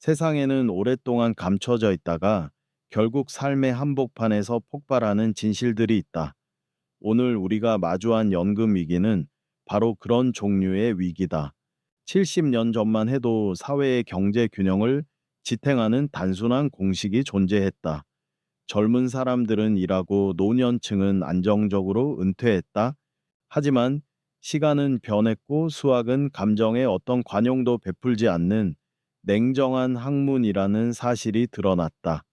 세상에는 오랫동안 감춰져 있다가 결국 삶의 한복판에서 폭발하는 진실들이 있다. 오늘 우리가 마주한 연금 위기는 바로 그런 종류의 위기다. 70년 전만 해도 사회의 경제 균형을 지탱하는 단순한 공식이 존재했다. 젊은 사람들은 일하고 노년층은 안정적으로 은퇴했다. 하지만 시간은 변했고 수학은 감정에 어떤 관용도 베풀지 않는 냉정한 학문이라는 사실이 드러났다.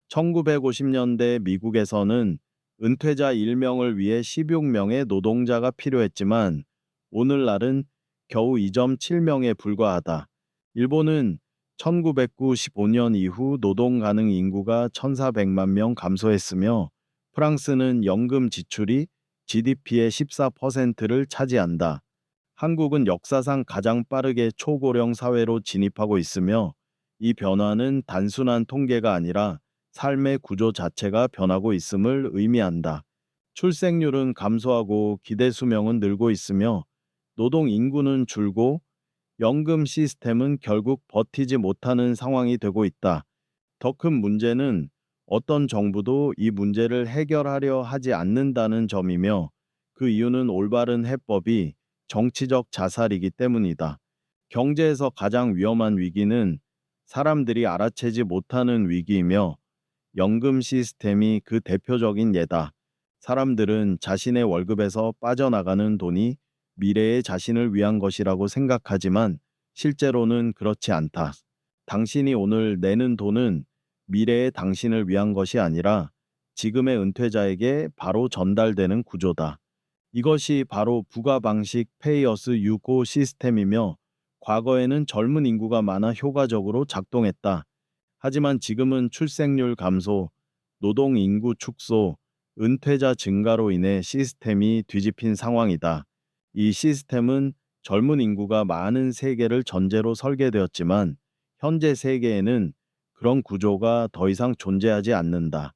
1950년대 미국에서는 은퇴자 1명을 위해 16명의 노동자가 필요했지만 오늘날은 겨우 2.7명에 불과하다. 일본은 1995년 이후 노동 가능 인구가 1,400만 명 감소했으며 프랑스는 연금 지출이 GDP의 14%를 차지한다. 한국은 역사상 가장 빠르게 초고령 사회로 진입하고 있으며 이 변화는 단순한 통계가 아니라 삶의 구조 자체가 변하고 있음을 의미한다. 출생률은 감소하고 기대 수명은 늘고 있으며 노동 인구는 줄고 연금 시스템은 결국 버티지 못하는 상황이 되고 있다. 더 큰 문제는 어떤 정부도 이 문제를 해결하려 하지 않는다는 점이며 그 이유는 올바른 해법이 정치적 자살이기 때문이다. 경제에서 가장 위험한 위기는 사람들이 알아채지 못하는 위기이며 연금 시스템이 그 대표적인 예다. 사람들은 자신의 월급에서 빠져나가는 돈이 미래의 자신을 위한 것이라고 생각하지만 실제로는 그렇지 않다. 당신이 오늘 내는 돈은 미래의 당신을 위한 것이 아니라 지금의 은퇴자에게 바로 전달되는 구조다. 이것이 바로 부가 방식 페이어스 유고 시스템이며 과거에는 젊은 인구가 많아 효과적으로 작동했다. 하지만 지금은 출생률 감소, 노동 인구 축소, 은퇴자 증가로 인해 시스템이 뒤집힌 상황이다. 이 시스템은 젊은 인구가 많은 세계를 전제로 설계되었지만 현재 세계에는 그런 구조가 더 이상 존재하지 않는다.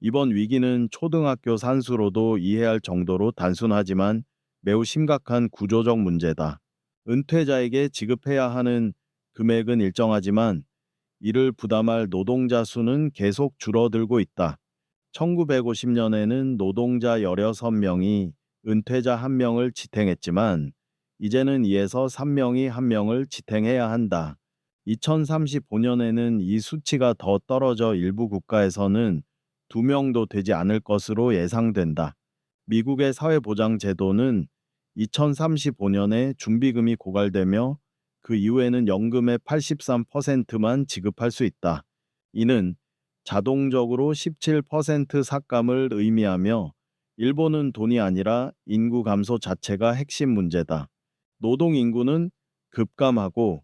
이번 위기는 초등학교 산수로도 이해할 정도로 단순하지만 매우 심각한 구조적 문제다. 은퇴자에게 지급해야 하는 금액은 일정하지만 이를 부담할 노동자 수는 계속 줄어들고 있다. 1950년에는 노동자 16명이 은퇴자 1명을 지탱했지만 이제는 2에서 3명이 1명을 지탱해야 한다. 2035년에는 이 수치가 더 떨어져 일부 국가에서는 2명도 되지 않을 것으로 예상된다. 미국의 사회보장제도는 2035년에 준비금이 고갈되며 그 이후에는 연금의 83%만 지급할 수 있다. 이는 자동적으로 17% 삭감을 의미하며 일본은 돈이 아니라 인구 감소 자체가 핵심 문제다. 노동 인구는 급감하고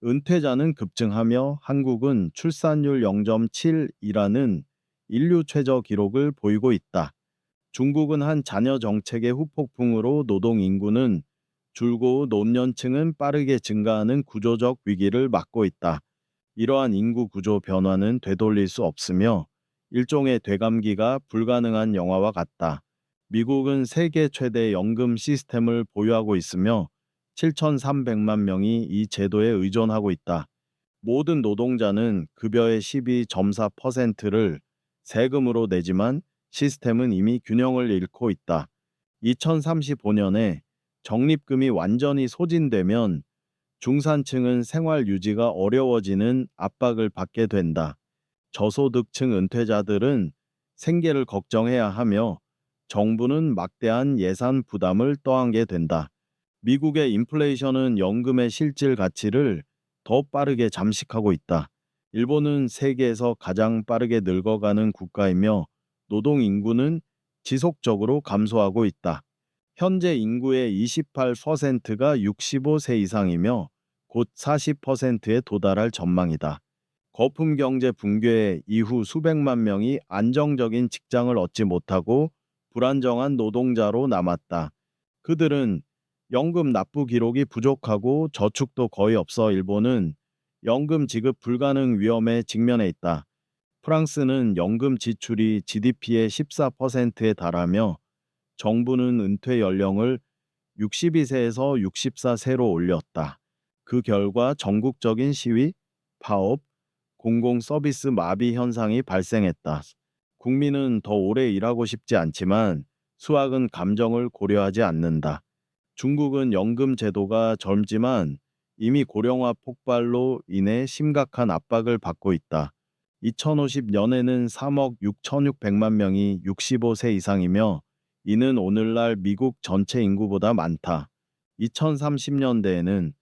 은퇴자는 급증하며 한국은 출산율 0.7이라는 인류 최저 기록을 보이고 있다. 중국은 한 자녀 정책의 후폭풍으로 노동 인구는 줄고 노년층은 빠르게 증가하는 구조적 위기를 맞고 있다. 이러한 인구 구조 변화는 되돌릴 수 없으며 일종의 되감기가 불가능한 영화와 같다. 미국은 세계 최대 연금 시스템을 보유하고 있으며 7,300만 명이 이 제도에 의존하고 있다. 모든 노동자는 급여의 12.4%를 세금으로 내지만 시스템은 이미 균형을 잃고 있다. 2035년에 적립금이 완전히 소진되면 중산층은 생활 유지가 어려워지는 압박을 받게 된다. 저소득층 은퇴자들은 생계를 걱정해야 하며 정부는 막대한 예산 부담을 떠안게 된다. 미국의 인플레이션은 연금의 실질 가치를 더 빠르게 잠식하고 있다. 일본은 세계에서 가장 빠르게 늙어가는 국가이며 노동 인구는 지속적으로 감소하고 있다. 현재 인구의 28%가 65세 이상이며 곧 40%에 도달할 전망이다. 거품 경제 붕괴 이후 수백만 명이 안정적인 직장을 얻지 못하고 불안정한 노동자로 남았다. 그들은 연금 납부 기록이 부족하고 저축도 거의 없어 일본은 연금 지급 불가능 위험에 직면해 있다. 프랑스는 연금 지출이 GDP의 14%에 달하며 정부는 은퇴 연령을 62세에서 64세로 올렸다. 그 결과 전국적인 시위, 파업, 공공 서비스 마비 현상이 발생했다. 국민은 더 오래 일하고 싶지 않지만 수학은 감정을 고려하지 않는다. 중국은 연금 제도가 젊지만 이미 고령화 폭발로 인해 심각한 압박을 받고 있다. 2050년에는 3억 6,600만 명이 65세 이상이며 이는 오늘날 미국 전체 인구보다 많다. 2030년대에는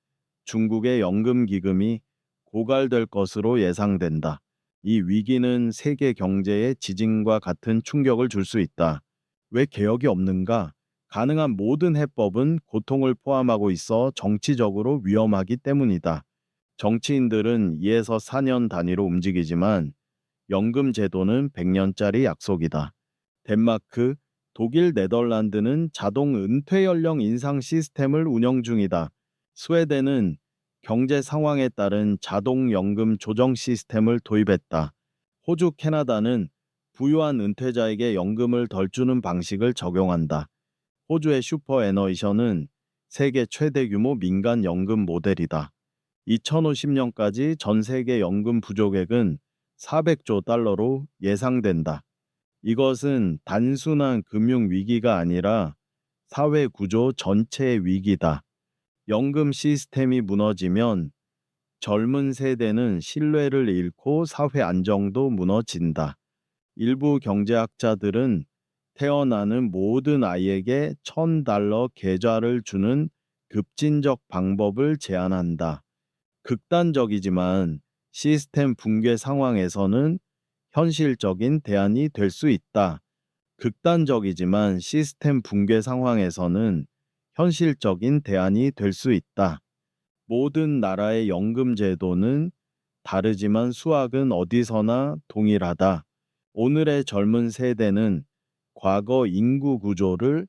중국의 연금 기금이 고갈될 것으로 예상된다. 이 위기는 세계 경제에 지진과 같은 충격을 줄 수 있다. 왜 개혁이 없는가? 가능한 모든 해법은 고통을 포함하고 있어 정치적으로 위험하기 때문이다. 정치인들은 2에서 4년 단위로 움직이지만 연금 제도는 100년짜리 약속이다. 덴마크, 독일, 네덜란드는 자동 은퇴 연령 인상 시스템을 운영 중이다. 스웨덴은 경제 상황에 따른 자동 연금 조정 시스템을 도입했다. 호주, 캐나다는 부유한 은퇴자에게 연금을 덜 주는 방식을 적용한다. 호주의 슈퍼애너이션은 세계 최대 규모 민간 연금 모델이다. 2050년까지 전 세계 연금 부족액은 400조 달러로 예상된다. 이것은 단순한 금융 위기가 아니라 사회 구조 전체의 위기다. 연금 시스템이 무너지면 젊은 세대는 신뢰를 잃고 사회 안정도 무너진다. 일부 경제학자들은 태어나는 모든 아이에게 $1,000 계좌를 주는 급진적 방법을 제안한다. 극단적이지만 시스템 붕괴 상황에서는 현실적인 대안이 될 수 있다. 극단적이지만 시스템 붕괴 상황에서는 현실적인 대안이 될 수 있다. 모든 나라의 연금 제도는 다르지만 수학은 어디서나 동일하다. 오늘의 젊은 세대는 과거 인구 구조를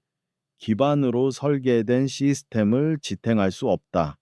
기반으로 설계된 시스템을 지탱할 수 없다.